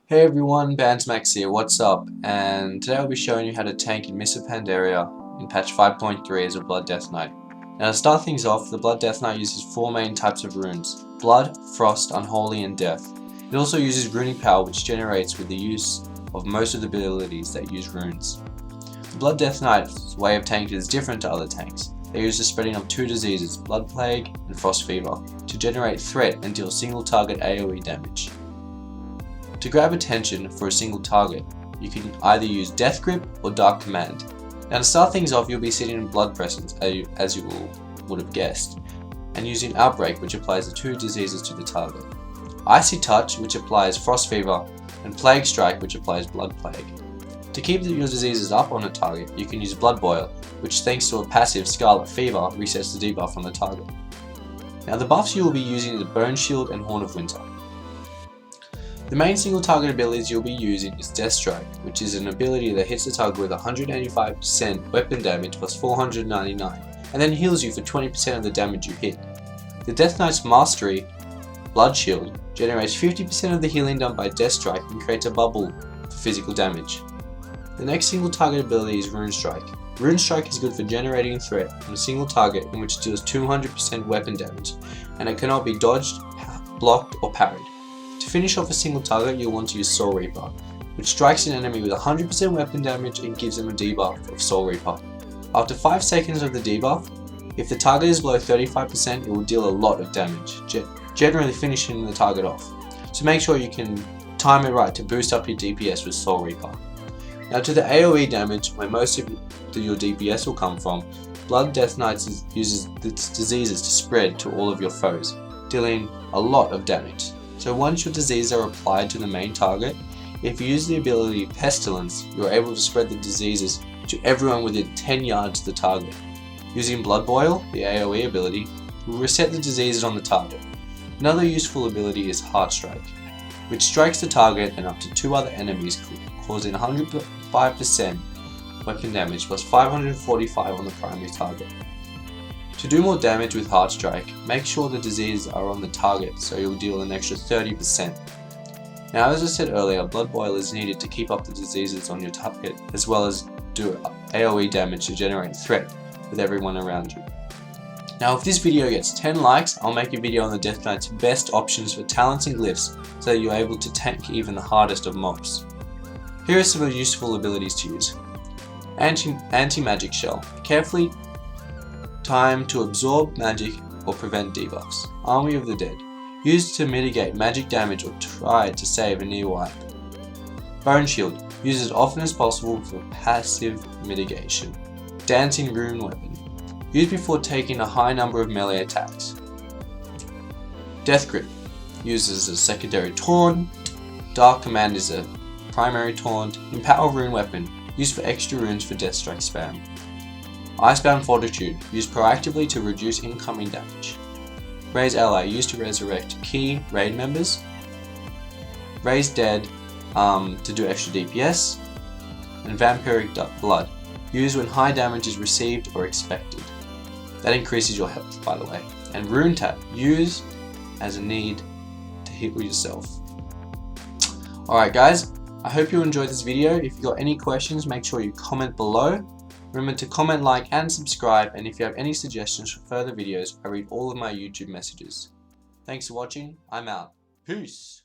Hey everyone, Bansmax here, what's up? And today I'll be showing you how to tank immersive Pandaria in patch 5.3 as a Blood Death Knight. Now to start things off, the Blood Death Knight uses four main types of runes: Blood, Frost, Unholy, and Death. It also uses runic power, which generates with the use of most of the abilities that use runes. The Blood Death Knight's way of tanking is different to other tanks. They use the spreading of two diseases, Blood Plague and Frost Fever, to generate threat and deal single target AoE damage. To grab attention for a single target, you can either use Death Grip or Dark Command. Now to start things off, you'll be sitting in Blood Presence, as you would have guessed, and using Outbreak, which applies the two diseases to the target, Icy Touch, which applies Frost Fever, and Plague Strike, which applies Blood Plague. To keep your diseases up on a target, you can use Blood Boil, which thanks to a passive Scarlet Fever resets the debuff on the target. Now the buffs you will be using are Bone Shield and Horn of Winter. The main single target abilities you'll be using is Death Strike, which is an ability that hits the target with 185% weapon damage plus 499, and then heals you for 20% of the damage you hit. The Death Knight's Mastery, Blood Shield, generates 50% of the healing done by Death Strike and creates a bubble for physical damage. The next single target ability is Rune Strike. Rune Strike is good for generating threat on a single target in which it deals 200% weapon damage, and it cannot be dodged, blocked, or parried. To finish off a single target, you'll want to use Soul Reaper, which strikes an enemy with 100% weapon damage and gives them a debuff of Soul Reaper. After 5 seconds of the debuff, if the target is below 35%, it will deal a lot of damage, generally finishing the target off. So make sure you can time it right to boost up your DPS with Soul Reaper. Now to the AoE damage, where most of your DPS will come from, Blood Death Knight uses its diseases to spread to all of your foes, dealing a lot of damage. So once your diseases are applied to the main target, if you use the ability Pestilence, you are able to spread the diseases to everyone within 10 yards of the target. Using Blood Boil, the AoE ability, will reset the diseases on the target. Another useful ability is Heart Strike, which strikes the target and up to 2 other enemies, causing 105% weapon damage plus 545 on the primary target. To do more damage with Heart Strike, make sure the diseases are on the target so you'll deal an extra 30%. Now as I said earlier, Blood Boil is needed to keep up the diseases on your target as well as do AoE damage to generate threat with everyone around you. Now if this video gets 10 likes, I'll make a video on the Death Knight's best options for talents and glyphs so that you're able to tank even the hardest of MoPs. Here are some useful abilities to use. Anti-Magic Shell. Carefully time to absorb magic or prevent debuffs. Army of the Dead. Used to mitigate magic damage or try to save a near wipe. Bone Shield. Used as often as possible for passive mitigation. Dancing Rune Weapon. Used before taking a high number of melee attacks. Death Grip. Used as a secondary taunt. Dark Command is a primary taunt. Empower Rune Weapon. Used for extra runes for Death Strike spam. Icebound Fortitude, used proactively to reduce incoming damage. Raise Ally, used to resurrect key raid members. Raise Dead, to do extra DPS. And Vampiric Blood, used when high damage is received or expected. That increases your health, by the way. And Rune Tap, used as a need to heal yourself. Alright guys, I hope you enjoyed this video. If you got any questions, make sure you comment below. Remember to comment, like, and subscribe, and if you have any suggestions for further videos, I read all of my YouTube messages. Thanks for watching, I'm out. Peace!